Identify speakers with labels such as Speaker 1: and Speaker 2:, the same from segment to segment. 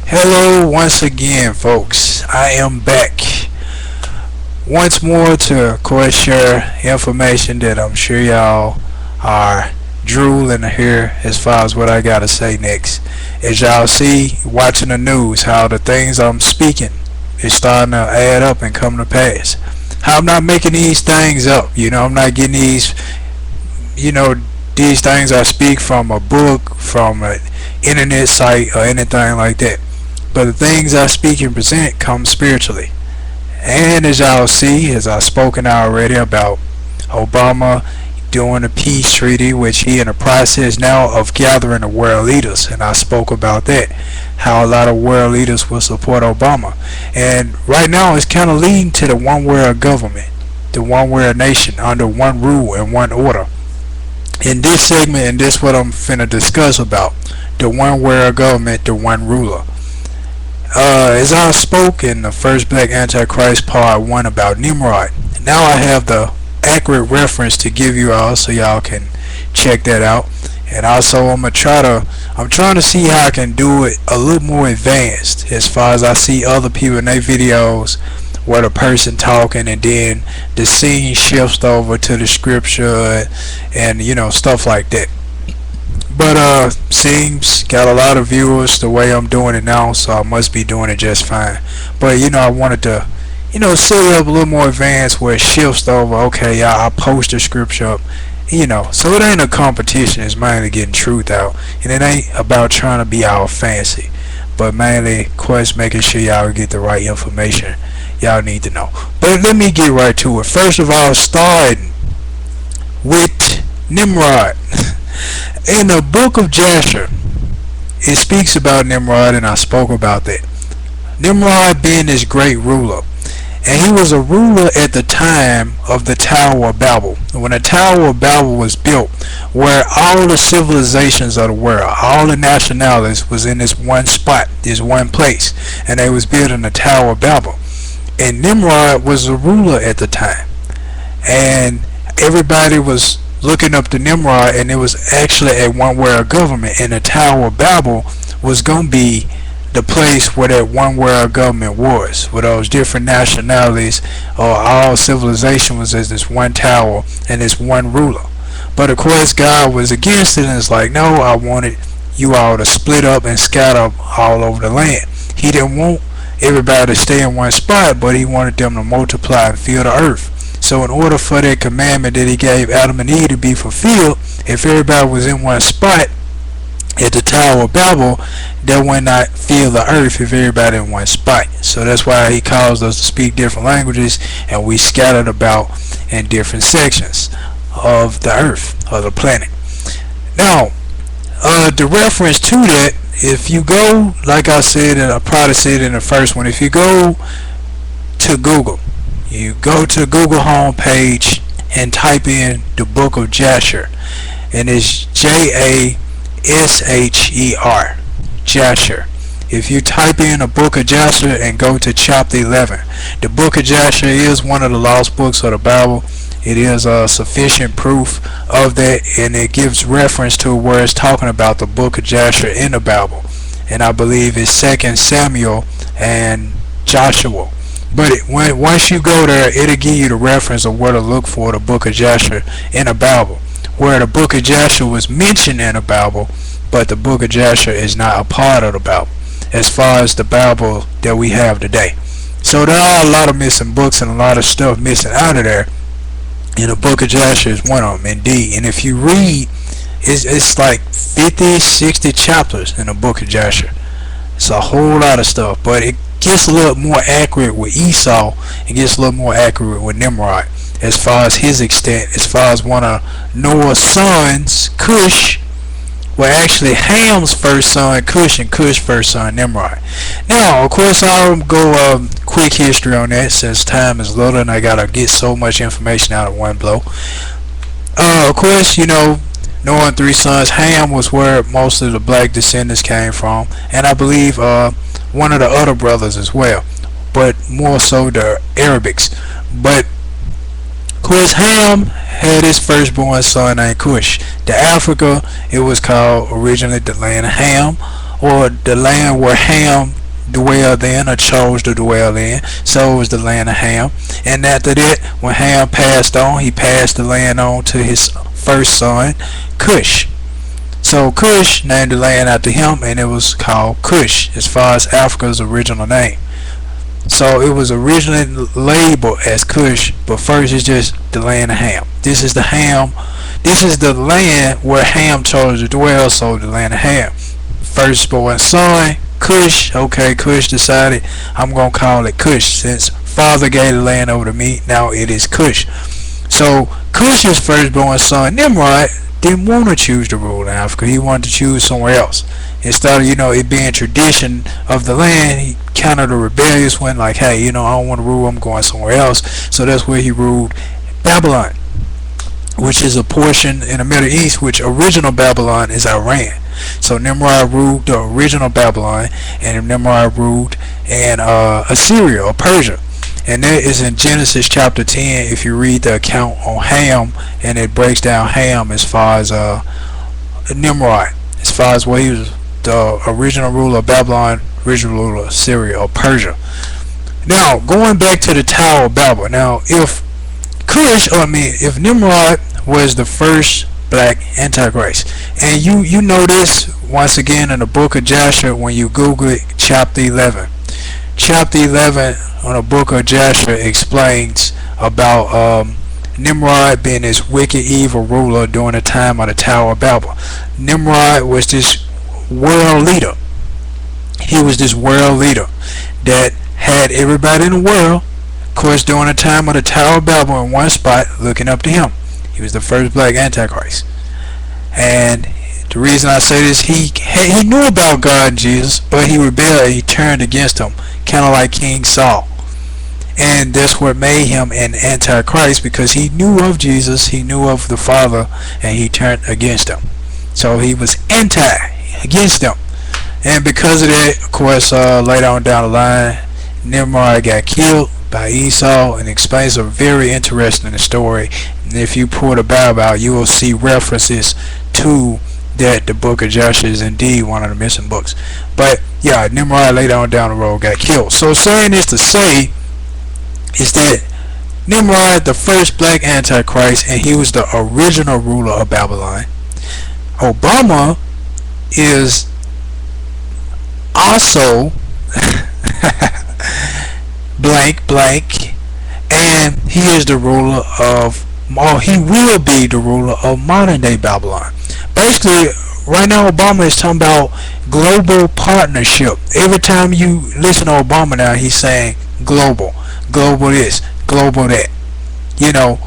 Speaker 1: Hello once again, folks. I am back once more to, of course, share information that I'm sure y'all are drooling to hear as far as what I gotta say next. As y'all see, watching the news, how the things I'm speaking is starting to add up and come to pass. How I'm not making these things up. I'm not getting you know, these things I speak from a book, from an internet site, or anything like that. But the things I speak and present come spiritually. And as y'all see, as I've spoken already about Obama doing a peace treaty, which he in the process now of gathering the world leaders, and I spoke about that, how a lot of world leaders will support Obama. And right now it's kind of leading to the one world government, the one world nation under one rule and one order. In this segment, and this what I'm finna discuss about, the one world government, the one ruler. As I spoke in the first Black Antichrist Part 1 about Nimrod, now I have the accurate reference to give you all so y'all can check that out. And also I'm trying to see how I can do it a little more advanced as far as I see other people in their videos where the person talking and then the scene shifts over to the scripture and stuff like that. But seems got a lot of viewers the way I'm doing it now, so I must be doing it just fine. But I wanted to set it up a little more advanced where it shifts over. Okay, yeah, I post the scripture up, so it ain't a competition. It's mainly getting truth out, and it ain't about trying to be all fancy, but mainly, of course, making sure y'all get the right information y'all need to know. But let me get right to it. First of all, starting with Nimrod. In the book of Jasher, it speaks about Nimrod, and I spoke about that. Nimrod being this great ruler, and he was a ruler at the time of the Tower of Babel. When the Tower of Babel was built, where all the civilizations of the world, all the nationalities was in this one spot, this one place, and they was building the Tower of Babel. And Nimrod was a ruler at the time, and everybody was looking up to Nimrod, and it was actually a one world government, and the Tower of Babel was going to be the place where that one world government was, where those different nationalities or all civilization was as this one tower and this one ruler. But of course God was against it, and it's like, no, I wanted you all to split up and scatter all over the land. He didn't want everybody to stay in one spot, but he wanted them to multiply and fill the earth. So in order for that commandment that he gave Adam and Eve to be fulfilled, if everybody was in one spot at the Tower of Babel, they would not fill the earth if everybody in one spot. So that's why he caused us to speak different languages, and we scattered about in different sections of the earth, or the planet. Now, the reference to that, if you go, like I said, and I probably said in the first one, if you go to Google, you go to Google homepage and type in the book of Jasher, and it's Jasher, Jasher. If you type in the book of Jasher and go to chapter 11, the book of Jasher is one of the lost books of the Bible. It is sufficient proof of that, and it gives reference to where it's talking about the book of Jasher in the Bible, and I believe it's 2 Samuel and Joshua. But once you go there, it'll give you the reference of where to look for the book of Jasher in the Bible, where the book of Jasher was mentioned in the Bible, but the book of Jasher is not a part of the Bible as far as the Bible that we have today. So there are a lot of missing books and a lot of stuff missing out of there, and the book of Jasher is one of them, indeed. And if you read, it's like 50, 60 chapters in the book of Jasher. It's a whole lot of stuff, but it gets a little more accurate with Esau and gets a little more accurate with Nimrod as far as his extent, as far as one of Noah's sons, Cush, well, actually Ham's first son Cush, and Cush's first son Nimrod. Now, of course, I'll go quick history on that since time is little and I gotta get so much information out of one blow. Of course, Noah and three sons. Ham was where most of the black descendants came from, and I believe one of the other brothers as well, but more so the Arabics. But of course, Ham had his firstborn son named Cush. The Africa, it was called originally the land of Ham, or the land where Ham dwelled in or chose to dwell in. So it was the land of Ham. And after that, when Ham passed on, he passed the land on to his first son, Cush. So Cush named the land after him, and it was called Cush as far as Africa's original name. So it was originally labeled as Cush, but first it's just the land of Ham. This is the Ham. This is the land where Ham chose to dwell, so the land of Ham. Firstborn son, Cush. Okay, Cush decided I'm gonna call it Cush since father gave the land over to me. Now it is Cush. So Cush's firstborn son, Nimrod, didn't want to choose to rule in Africa. He wanted to choose somewhere else. Instead of, it being tradition of the land, he kind of the rebellious one, like, hey, I don't want to rule, I'm going somewhere else. So that's where he ruled Babylon, which is a portion in the Middle East, which original Babylon is Iran. So Nimrod ruled the original Babylon, and Nimrod ruled in Assyria or Persia. And that is in Genesis chapter 10 if you read the account on Ham, and it breaks down Ham as far as Nimrod, as far as what he was the original ruler of Babylon, original ruler of Syria or Persia. Now, going back to the Tower of Babel. Now, if if Nimrod was the first black antichrist, and you know this once again in the book of Joshua when you Google it, chapter 11. Chapter 11 on the book of Joshua explains about Nimrod being this wicked, evil ruler during the time of the Tower of Babel. Nimrod was this world leader. He was this world leader that had everybody in the world, of course, during the time of the Tower of Babel in one spot looking up to him. He was the first black antichrist. And the reason I say this, he knew about God and Jesus, but he rebelled. He turned against him, kind of like King Saul. And that's what made him an antichrist, because he knew of Jesus, he knew of the Father, and he turned against him. So he was against them. And because of that, of course, later on down the line, Nimrod got killed by Esau, and explains a very interesting story. And if you pull the Bible out, you will see references to that the book of Joshua is indeed one of the missing books. But yeah, Nimrod later on down the road got killed. So saying this to say is that Nimrod, the first black antichrist, and he was the original ruler of Babylon. Obama is also blank, and he is the ruler of, or he will be the ruler of modern day Babylon. Basically, right now Obama is talking about global partnership. Every time you listen to Obama now, he's saying global this, global that.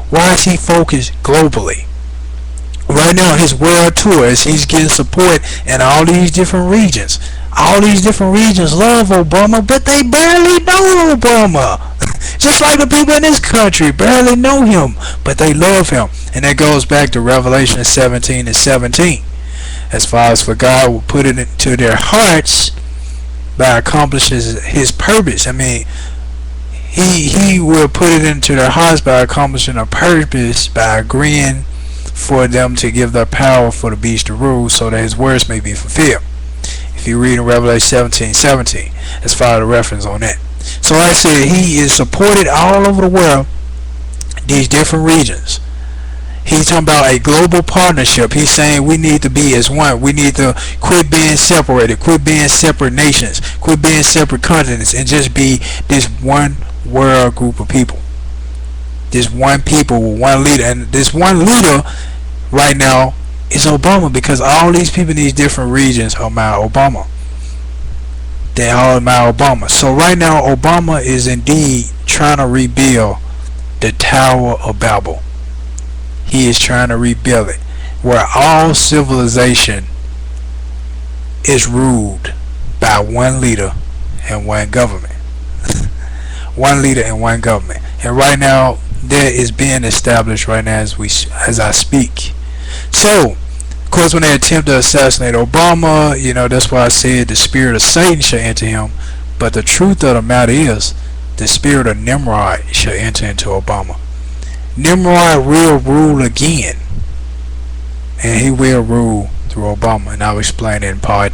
Speaker 1: Why is he focused globally? Right now, his world tour is he's getting support in all these different regions. All these different regions love Obama, but they barely know Obama. Just like the people in this country barely know him, but they love him. And that goes back to Revelation 17 and 17. As far as for God will put it into their hearts by accomplishing his purpose. I mean, he will put it into their hearts by accomplishing a purpose, by agreeing for them to give their power for the beast to rule, so that his words may be fulfilled. If you read in Revelation 17:17, as far as the reference on that. So like I said, he is supported all over the world, these different regions. He's talking about a global partnership. He's saying we need to be as one. We need to quit being separated, quit being separate nations, quit being separate continents, and just be this one world group of people. This one people with one leader. And this one leader right now is Obama, because all these people in these different regions are my Obama. They all admire Obama. So right now Obama is indeed trying to rebuild the Tower of Babel. He is trying to rebuild it, where all civilization is ruled by one leader and one government. One leader and one government. And right now that is being established right now as I speak. So of course, when they attempt to assassinate Obama, that's why I said the spirit of Satan shall enter him. But the truth of the matter is, the spirit of Nimrod shall enter into Obama. Nimrod will rule again, and he will rule through Obama, and I'll explain it in part